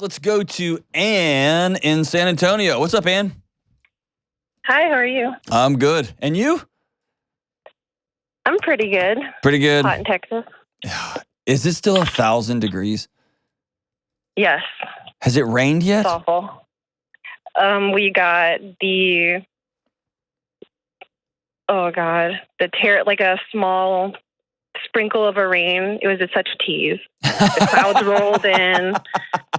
Let's go to Ann in San Antonio. What's up, Ann? Hi, how are you? I'm good. And you? I'm pretty good. Pretty good. Hot in Texas. Is it still 1,000 degrees? Yes. Has it rained yet? It's awful. We got like a small sprinkle of a rain. It was such a tease. The clouds rolled in.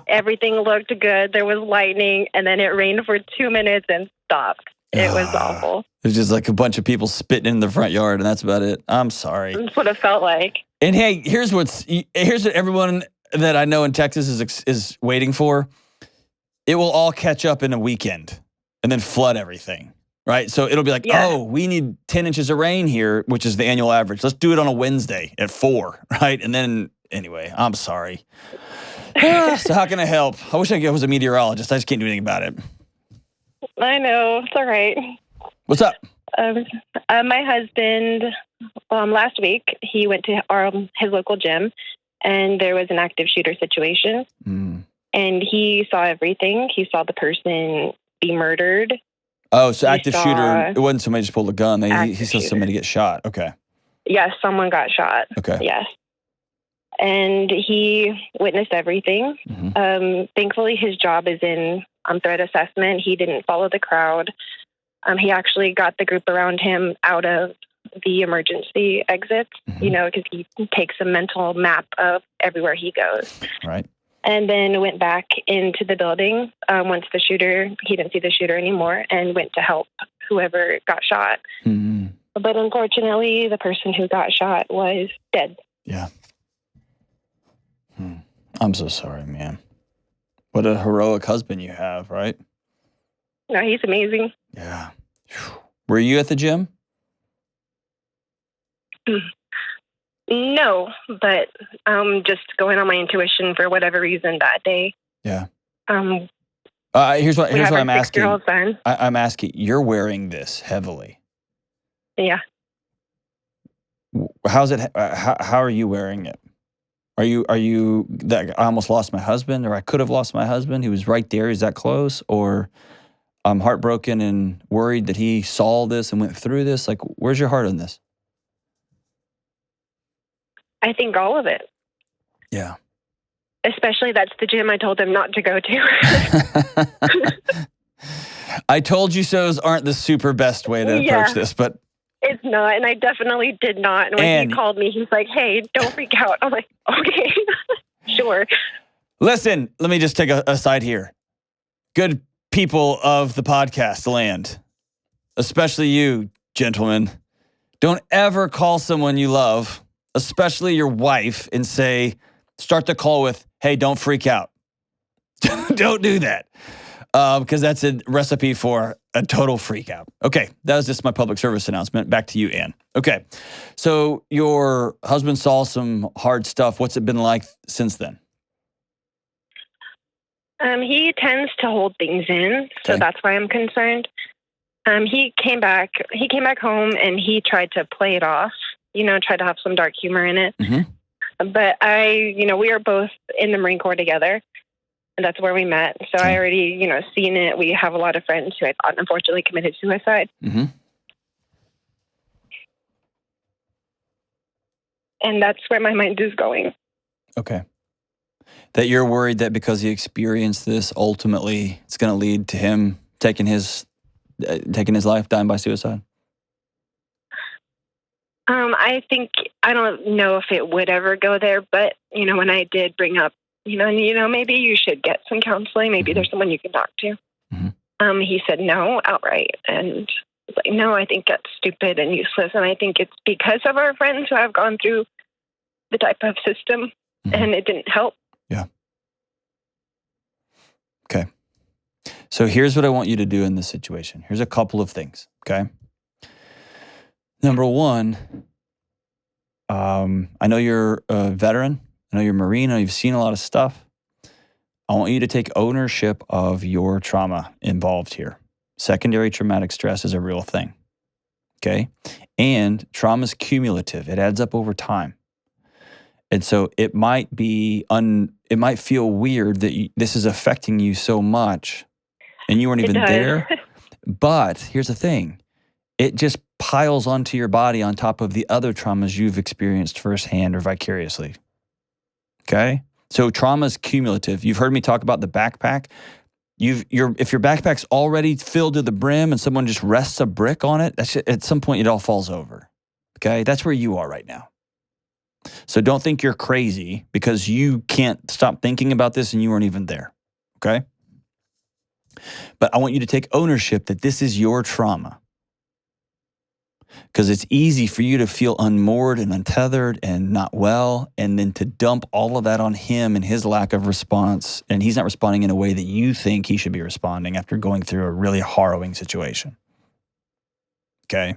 Everything looked good. There was lightning, and then it rained for 2 minutes and stopped. It was awful. It was just like a bunch of people spitting in the front yard, and that's about it. I'm sorry. That's what it felt like. And hey, here's what everyone that I know in Texas is waiting for. It will all catch up in a weekend and then flood everything, right? So it'll be like, oh, we need 10 inches of rain here, which is the annual average. Let's do it on a Wednesday at 4, right? And then, anyway, I'm sorry. So how can I help? I wish I was a meteorologist. I just can't do anything about it. I know. It's all right. What's up? My husband, last week, he went to his local gym, and there was an active shooter situation. And he saw everything. He saw the person be murdered. Oh, so active shooter, it wasn't somebody just pulled a gun. He saw somebody get shot. Okay. Yes, someone got shot. Okay. Yes. And he witnessed everything. Thankfully, his job is in threat assessment. He didn't follow the crowd. He actually got the group around him out of the emergency exits, because he takes a mental map of everywhere he goes. Right. And then went back into the building once he didn't see the shooter anymore, and went to help whoever got shot. But unfortunately, the person who got shot was dead. Yeah. I'm so sorry, man. What a heroic husband you have, right? No, he's amazing. Yeah. Were you at the gym? No, but just going on my intuition for whatever reason that day. Yeah. Here's what I'm asking. I'm asking. You're wearing this heavily. Yeah. How's it? How are you wearing it? Are you that I almost lost my husband, or I could have lost my husband? He was right there. Is that close? Or I'm heartbroken and worried that he saw this and went through this. Like, where's your heart on this? I think all of it. Yeah. Especially that's the gym I told him not to go to. I told you so's aren't the super best way to approach this, but it's not, and I definitely did not. And when he called me, he's like, hey, don't freak out. I'm like, okay, sure. Listen, let me just take a side here. Good people of the podcast land, especially you, gentlemen, don't ever call someone you love, especially your wife, and start the call with, hey, don't freak out. Don't do that. Because that's a recipe for a total freak out. Okay, that was just my public service announcement. Back to you, Ann. Okay, so your husband saw some hard stuff. What's it been like since then? He tends to hold things in, so that's why I'm concerned. He came back home, and he tried to play it off, tried to have some dark humor in it. But we are both in the Marine Corps together. And that's where we met. So I already, seen it. We have a lot of friends who unfortunately committed suicide. And that's where my mind is going. Okay. That you're worried that because he experienced this, ultimately it's going to lead to him taking his life, dying by suicide? I don't know if it would ever go there, but, when I did bring up, maybe you should get some counseling. Maybe there's someone you can talk to. He said no outright. And I was like, no, I think that's stupid and useless. And I think it's because of our friends who have gone through the type of system and it didn't help. Yeah. Okay. So here's what I want you to do in this situation. Here's a couple of things. Okay. Number one, I know you're a veteran. I know you're a Marine. I know you've seen a lot of stuff. I want you to take ownership of your trauma involved here. Secondary traumatic stress is a real thing. Okay? And trauma is cumulative. It adds up over time. And so it might be it might feel weird that this is affecting you so much and you weren't even there. But here's the thing. It just piles onto your body on top of the other traumas you've experienced firsthand or vicariously. Okay? So trauma is cumulative. You've heard me talk about the backpack. If your backpack's already filled to the brim and someone just rests a brick on it, at some point it all falls over. Okay? That's where you are right now. So don't think you're crazy because you can't stop thinking about this and you weren't even there. Okay? But I want you to take ownership that this is your trauma. Because it's easy for you to feel unmoored and untethered and not well, and then to dump all of that on him and his lack of response, and he's not responding in a way that you think he should be responding after going through a really harrowing situation. Okay?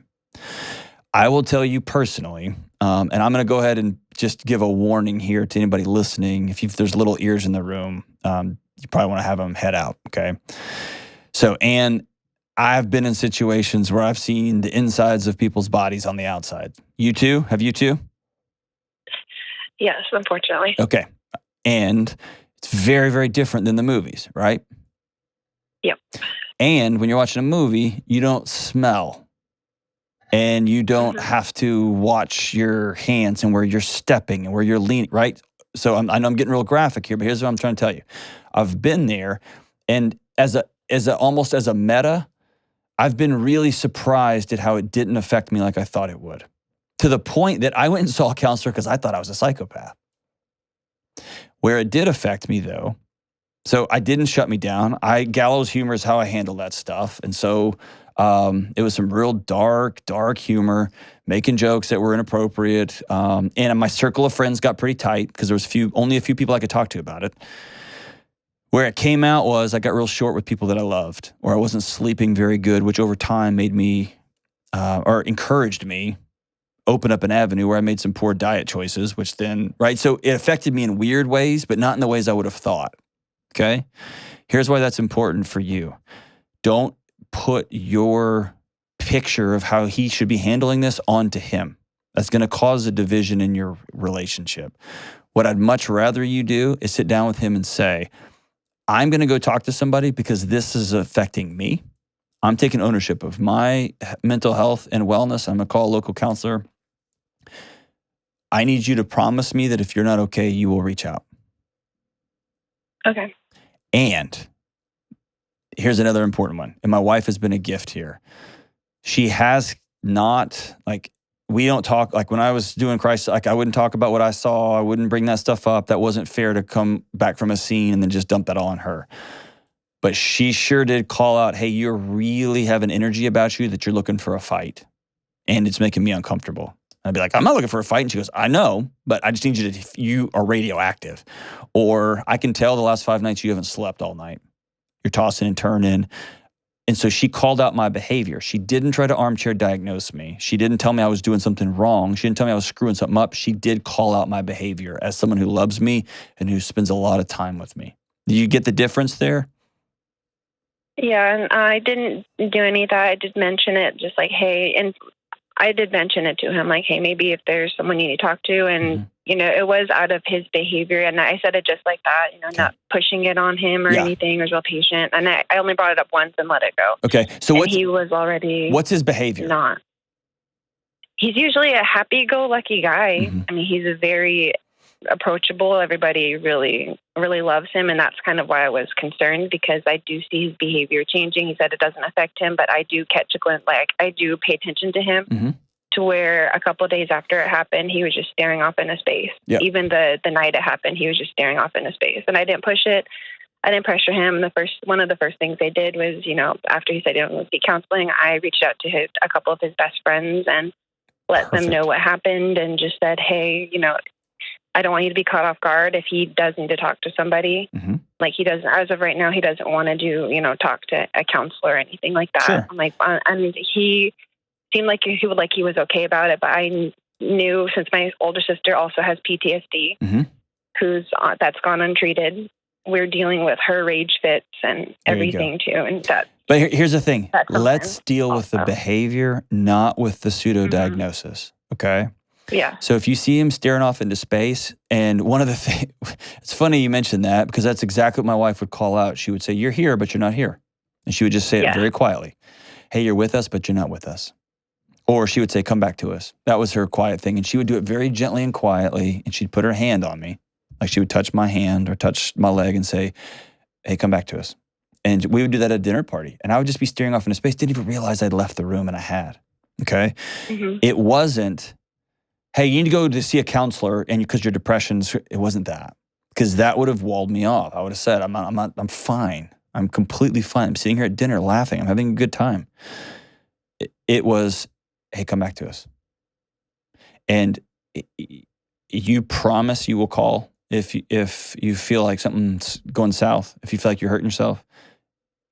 I will tell you personally, and I'm going to go ahead and just give a warning here to anybody listening. If there's little ears in the room, you probably want to have them head out, okay? So, Anne, I've been in situations where I've seen the insides of people's bodies on the outside. You too? Have you too? Yes, unfortunately. Okay. And it's very, very different than the movies, right? Yep. And when you're watching a movie, you don't smell. And you don't have to watch your hands and where you're stepping and where you're leaning, right? So I know I'm getting real graphic here, but here's what I'm trying to tell you. I've been there, and almost as a meta, I've been really surprised at how it didn't affect me like I thought it would. To the point that I went and saw a counselor because I thought I was a psychopath. Where it did affect me, though, so I didn't shut me down. Gallows humor is how I handle that stuff. And so it was some real dark humor, making jokes that were inappropriate. And my circle of friends got pretty tight because there was only a few people I could talk to about it. Where it came out was I got real short with people that I loved, or I wasn't sleeping very good, which over time made me, or encouraged me, open up an avenue where I made some poor diet choices, which then, right? So it affected me in weird ways, but not in the ways I would have thought, okay? Here's why that's important for you. Don't put your picture of how he should be handling this onto him. That's going to cause a division in your relationship. What I'd much rather you do is sit down with him and say, I'm going to go talk to somebody because this is affecting me. I'm taking ownership of my mental health and wellness. I'm going to call a local counselor. I need you to promise me that if you're not okay, you will reach out. Okay. And here's another important one. And my wife has been a gift here. She has not, we don't talk, when I was doing crisis, I wouldn't talk about what I saw. I wouldn't bring that stuff up. That wasn't fair to come back from a scene and then just dump that all on her. But she sure did call out, hey, you really have an energy about you that you're looking for a fight. And it's making me uncomfortable. I'd be like, I'm not looking for a fight. And she goes, I know, but I just need you are radioactive. Or I can tell the last 5 nights you haven't slept all night. You're tossing and turning. And so she called out my behavior. She didn't try to armchair diagnose me. She didn't tell me I was doing something wrong. She didn't tell me I was screwing something up. She did call out my behavior as someone who loves me and who spends a lot of time with me. Do you get the difference there? Yeah, and I didn't do any of that. I did mention it, just like, hey, and I did mention it to him, like, hey, maybe if there's someone you need to talk to, and it was out of his behavior, and I said it just like that, not pushing it on him or anything. I was real patient, and I only brought it up once and let it go. Okay, so he was already. What's his behavior? He's usually a happy-go-lucky guy. Mm-hmm. I mean, he's a very approachable. Everybody really, really loves him, and that's kind of why I was concerned, because I do see his behavior changing. He said it doesn't affect him, but I do catch a glimpse. I do pay attention to him, to where a couple of days after it happened, he was just staring off into space. Yep. Even the night it happened, he was just staring off into space, and I didn't push it. I didn't pressure him. One of the first things they did was, after he said he didn't want to seek counseling, I reached out to a couple of his best friends and let them know what happened, and just said, hey, I don't want you to be caught off guard if he does need to talk to somebody. Like, he doesn't, as of right now, he doesn't want to do, talk to a counselor or anything like that. Sure. I'm like, he seemed like he was okay about it, but I knew, since my older sister also has PTSD, that's gone untreated. We're dealing with her rage fits and everything too. And that. But here's the thing. Let's deal with the behavior, not with the pseudo diagnosis. Okay. Yeah. So if you see him staring off into space, and one of the things, it's funny you mentioned that because that's exactly what my wife would call out. She would say, "You're here, but you're not here." And she would just say it very quietly. "Hey, you're with us, but you're not with us." Or she would say, "Come back to us." That was her quiet thing. And she would do it very gently and quietly. And she'd put her hand on me. Like she would touch my hand or touch my leg and say, "Hey, come back to us." And we would do that at a dinner party. And I would just be staring off into space. Didn't even realize I'd left the room, and I had. Okay? Mm-hmm. It wasn't, "Hey, you need to go to see a counselor and because your depression's," it wasn't that. Because that would have walled me off. I would have said, I'm fine. I'm completely fine. I'm sitting here at dinner laughing. I'm having a good time. It was, "Hey, come back to us." And you promise you will call if you feel like something's going south, if you feel like you're hurting yourself.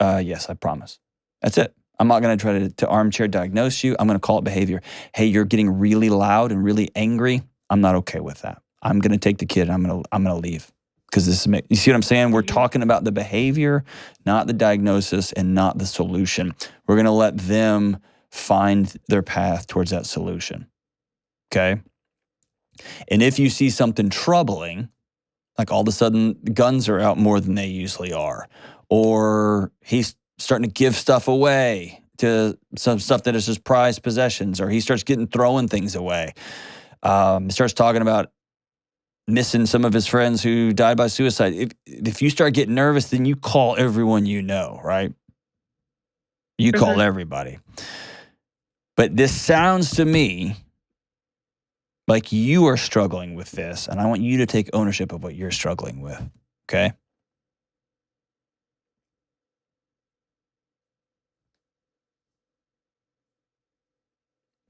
Yes, I promise. That's it. I'm not going to try to armchair diagnose you. I'm going to call it behavior. "Hey, you're getting really loud and really angry. I'm not okay with that. I'm going to take the kid and I'm going to leave." Because you see what I'm saying? We're talking about the behavior, not the diagnosis and not the solution. We're going to let them find their path towards that solution. Okay? And if you see something troubling, like all of a sudden guns are out more than they usually are, or he's starting to give stuff away to some stuff that is his prized possessions, or he starts throwing things away. He starts talking about missing some of his friends who died by suicide. If you start getting nervous, then you call everyone you know, right? You call everybody. But this sounds to me like you are struggling with this, and I want you to take ownership of what you're struggling with, okay?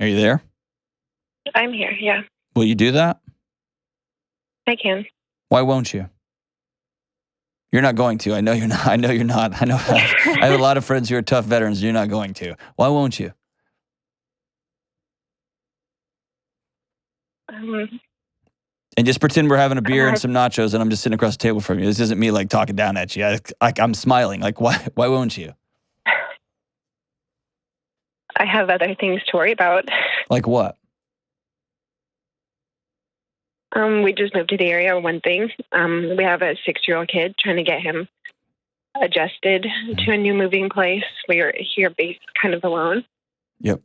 Are you there? I'm here, yeah. Will you do that? I can. Why won't you? You're not going to. I know you're not. I know you're not. I know I have a lot of friends who are tough veterans. You're not going to. Why won't you? And just pretend we're having a beer and some nachos and I'm just sitting across the table from you. This isn't me like talking down at you. I'm smiling. Like, why won't you? I have other things to worry about. Like what? We just moved to the area, one thing. We have a 6-year-old kid, trying to get him adjusted to a new moving place. We are here based kind of alone. Yep.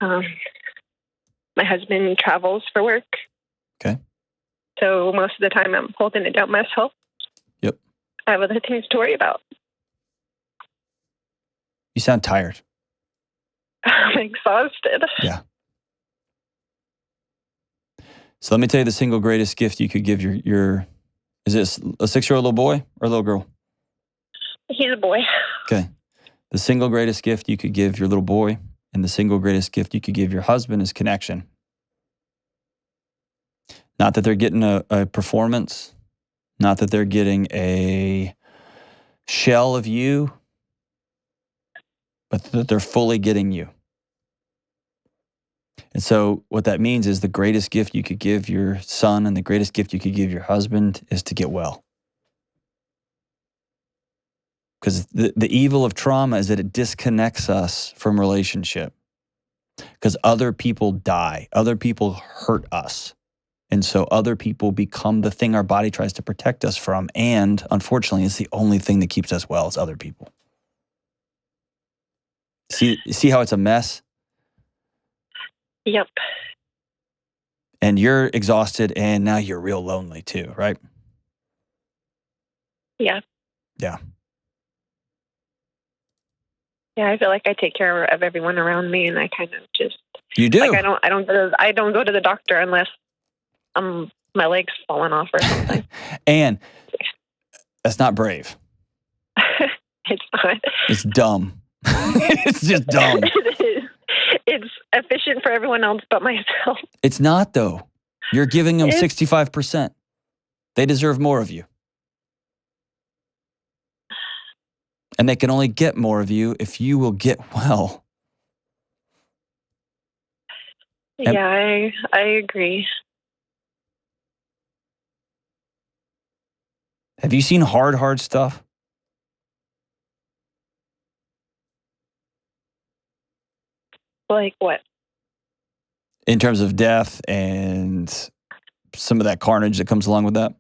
My husband travels for work. Okay. So most of the time I'm holding it down myself. Yep. I have other things to worry about. You sound tired. I'm exhausted. Yeah. So let me tell you the single greatest gift you could give your is this a 6-year-old little boy or a little girl? He's a boy. Okay. The single greatest gift you could give your little boy and the single greatest gift you could give your husband is connection. Not that they're getting a performance, not that they're getting a shell of you, but that they're fully getting you. And so what that means is the greatest gift you could give your son and the greatest gift you could give your husband is to get well. Because the evil of trauma is that it disconnects us from relationship. Because other people die. Other people hurt us. And so other people become the thing our body tries to protect us from. And unfortunately, it's the only thing that keeps us well is other people. See how it's a mess? Yep. And you're exhausted and now you're real lonely too, right? Yeah. Yeah. Yeah, I feel like I take care of everyone around me, and I kind of just You do. like I don't go to the doctor unless my leg's falling off or something. And that's not brave. It's not. It's dumb. It's just dumb. It is. It's efficient for everyone else but myself. It's not though. You're giving them 65%. They deserve more of you. And they can only get more of you if you will get well. Yeah, I agree. Have you seen hard stuff? Like what? in terms of death and some of that carnage that comes along with that?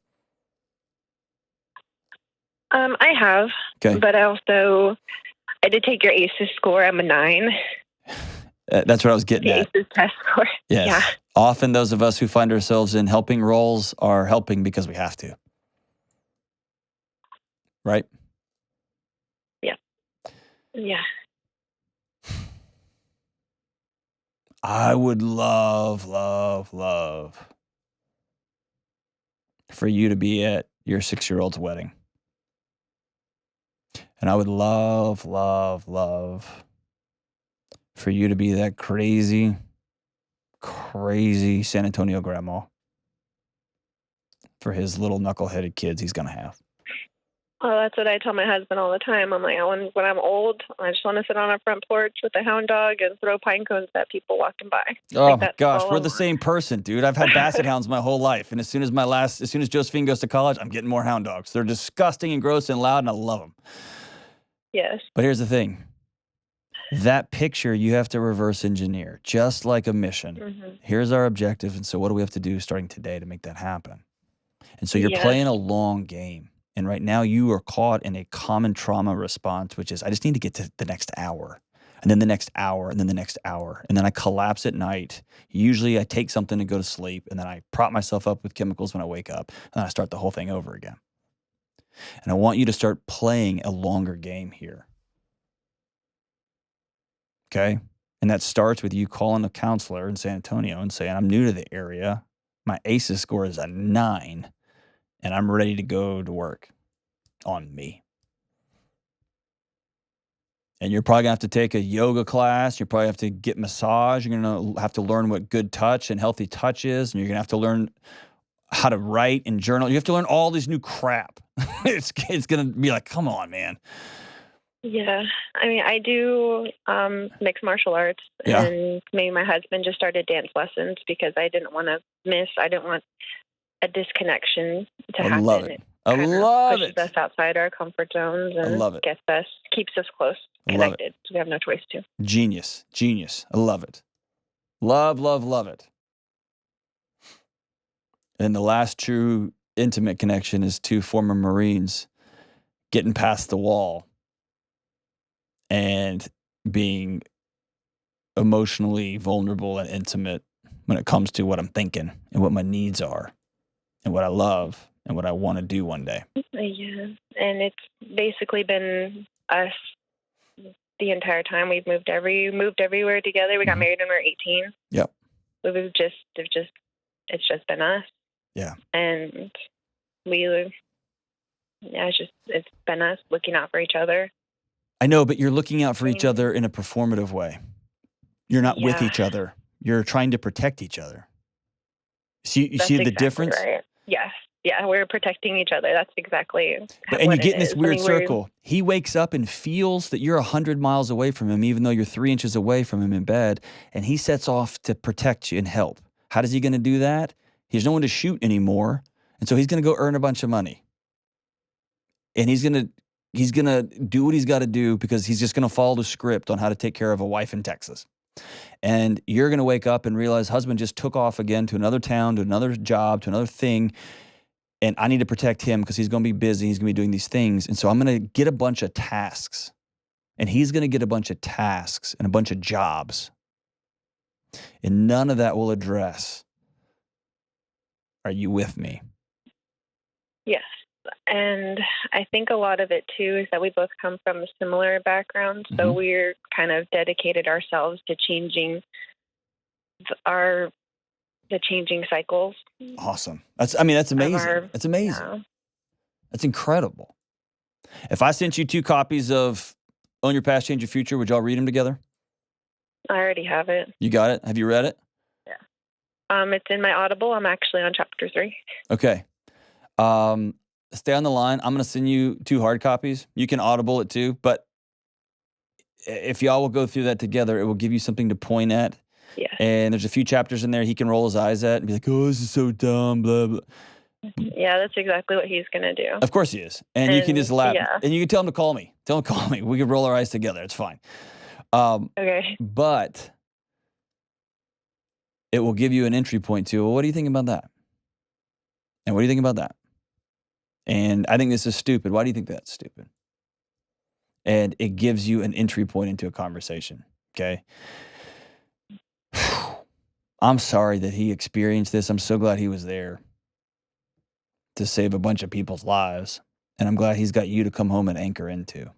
I have, Okay. but I did take your ACEs score. I'm a 9. That's what I was getting The at. ACEs test score. Yes. Yeah. Often those of us who find ourselves in helping roles are helping because we have to. Right? Yeah. Yeah. I would love, love, love for you to be at your 6-year-old's wedding. And I would love, love, love for you to be that crazy, crazy San Antonio grandma for his little knuckleheaded kids he's going to have. Well, that's what I tell my husband all the time. I'm like, when I'm old, I just want to sit on a front porch with a hound dog and throw pine cones at people walking by. Oh my gosh, we're the same person, dude. I've had basset hounds my whole life, and as soon as Josephine goes to college, I'm getting more hound dogs. They're disgusting and gross and loud, and I love them. Yes. But here's the thing. That picture you have to reverse engineer, just like a mission. Mm-hmm. Here's our objective, and so what do we have to do starting today to make that happen? And so you're playing a long game. And right now you are caught in a common trauma response, which is I just need to get to the next hour, and then the next hour, and then the next hour. And then I collapse at night. Usually I take something to go to sleep, and then I prop myself up with chemicals when I wake up, and then I start the whole thing over again. And I want you to start playing a longer game here. Okay? And that starts with you calling a counselor in San Antonio and saying, I'm new to the area. My ACEs score is a 9, and I'm ready to go to work on me. And you're probably going to have to take a yoga class. You probably have to get massage. You're going to have to learn what good touch and healthy touch is. And you're going to have to learn how to write and journal. You have to learn all this new crap. It's going to be like, come on, man. Yeah. I mean, I do mixed martial arts. Yeah. And me and my husband just started dance lessons because I didn't want a disconnection to happen. I love it. I kind love of it. pushes us outside our comfort zones and I love it. keeps us close, connected. So we have no choice to. Genius. I love it. Love, love, love it. And the last true intimate connection is 2 former Marines getting past the wall and being emotionally vulnerable and intimate when it comes to what I'm thinking and what my needs are and what I love and what I want to do one day. Yeah. And it's basically been us the entire time. We've moved everywhere together. We got married when we were 18. Yep. It's just been us. Yeah. And it's been us looking out for each other. I know, but you're looking out for each other in a performative way. You're not with each other. You're trying to protect each other. You see the difference? Right. Yes. Yeah, we're protecting each other. That's exactly and you get in this weird circle. He wakes up and feels that you're 100 miles away from him, even though you're 3 inches away from him in bed, and he sets off to protect you and help. How is he going to do that? He has no one to shoot anymore, and so he's going to go earn a bunch of money. And he's going to do what he's got to do because he's just going to follow the script on how to take care of a wife in Texas. And you're going to wake up and realize husband just took off again to another town, to another job, to another thing. And I need to protect him because he's going to be busy. He's going to be doing these things. And so I'm going to get a bunch of tasks. And he's going to get a bunch of tasks and a bunch of jobs. And none of that will address, are you with me? Yes. And I think a lot of it, too, is that we both come from similar backgrounds. So we're kind of dedicated ourselves to changing the changing cycles. Awesome. That's amazing. That's amazing. Yeah. That's incredible. If I sent you 2 copies of Own Your Past, Change Your Future, would y'all read them together? I already have it. You got it? Have you read it? Yeah. It's in my Audible. I'm actually on chapter 3. Okay. Stay on the line. I'm going to send you 2 hard copies. You can Audible it too, but if y'all will go through that together, it will give you something to point at. Yeah. And there's a few chapters in there he can roll his eyes at and be like, oh, this is so dumb, blah, blah. Yeah, that's exactly what he's going to do. Of course he is. And you can just laugh. Yeah. And you can tell him to call me. Tell him to call me. We can roll our eyes together. It's fine. Okay. But it will give you an entry point to, well, what do you think about that? And what do you think about that? And I think this is stupid. Why do you think that's stupid? And it gives you an entry point into a conversation, okay? I'm sorry that he experienced this. I'm so glad he was there to save a bunch of people's lives. And I'm glad he's got you to come home and anchor into.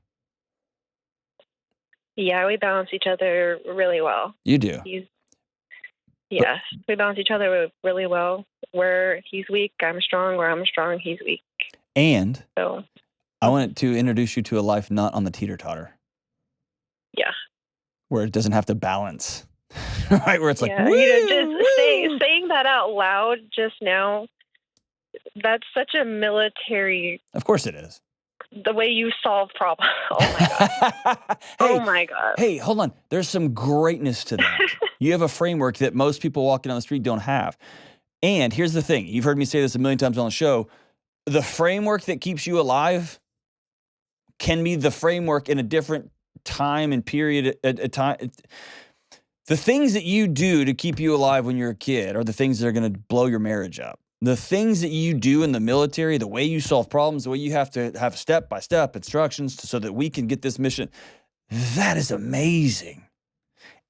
Yeah, we balance each other really well. You do? Yes, we balance each other really well. Where he's weak, I'm strong. Where I'm strong, he's weak. And so, I wanted to introduce you to a life not on the teeter-totter. Yeah. Where it doesn't have to balance. Right? Where it's like, yeah, woo, just saying that out loud just now, that's such a military... Of course it is. The way you solve problems. Oh, my God. Oh, my God. Hey, hold on. There's some greatness to that. You have a framework that most people walking down the street don't have. And here's the thing. You've heard me say this a million times on the show. The framework that keeps you alive can be the framework in a different time and period at time. The things that you do to keep you alive when you're a kid are the things that are going to blow your marriage up. The things that you do in the military, the way you solve problems, the way you have to have step-by-step instructions so that we can get this mission, that is amazing.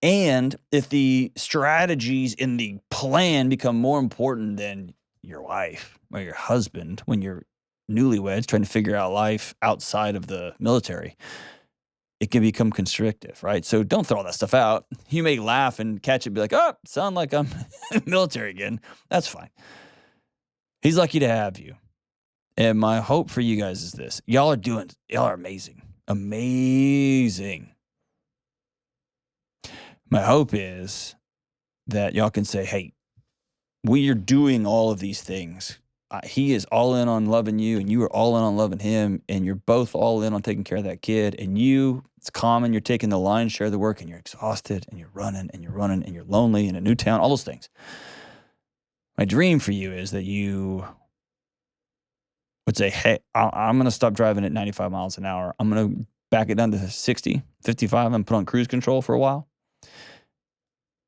And if the strategies in the plan become more important than your wife or your husband when you're newlyweds trying to figure out life outside of the military, it can become constrictive, right? So don't throw all that stuff out. You may laugh and catch it, be like, oh, sound like I'm in the military again. That's fine. He's lucky to have you. And my hope for you guys is this. Y'all are amazing. Amazing. My hope is that y'all can say, hey, we are doing all of these things. He is all in on loving you, and you are all in on loving him, and you're both all in on taking care of that kid. And it's common, you're taking the lion's share of the work, and you're exhausted, and you're running, and you're lonely in a new town, all those things. My dream for you is that you would say, hey, I'm going to stop driving at 95 miles an hour. I'm going to back it down to 60, 55. I'm going to put on cruise control for a while.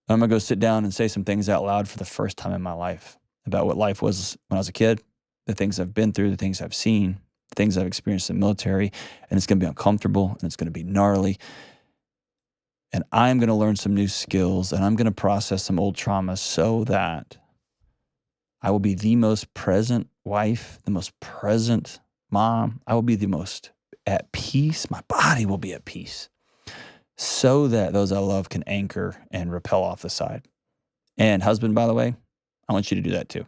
I'm going to go sit down and say some things out loud for the first time in my life about what life was when I was a kid, the things I've been through, the things I've seen, the things I've experienced in the military, and it's going to be uncomfortable, and it's going to be gnarly. And I'm going to learn some new skills, and I'm going to process some old traumas so that I will be the most present wife, the most present mom. I will be the most at peace. My body will be at peace so that those I love can anchor and rappel off the side. And husband, by the way, I want you to do that too.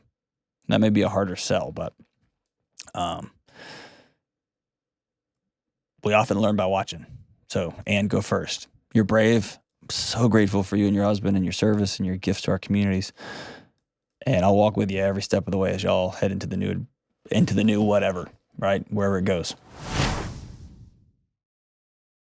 That may be a harder sell, but we often learn by watching. So, and go first. You're brave. I'm so grateful for you and your husband and your service and your gifts to our communities. And I'll walk with you every step of the way as y'all head into the new whatever, right? Wherever it goes.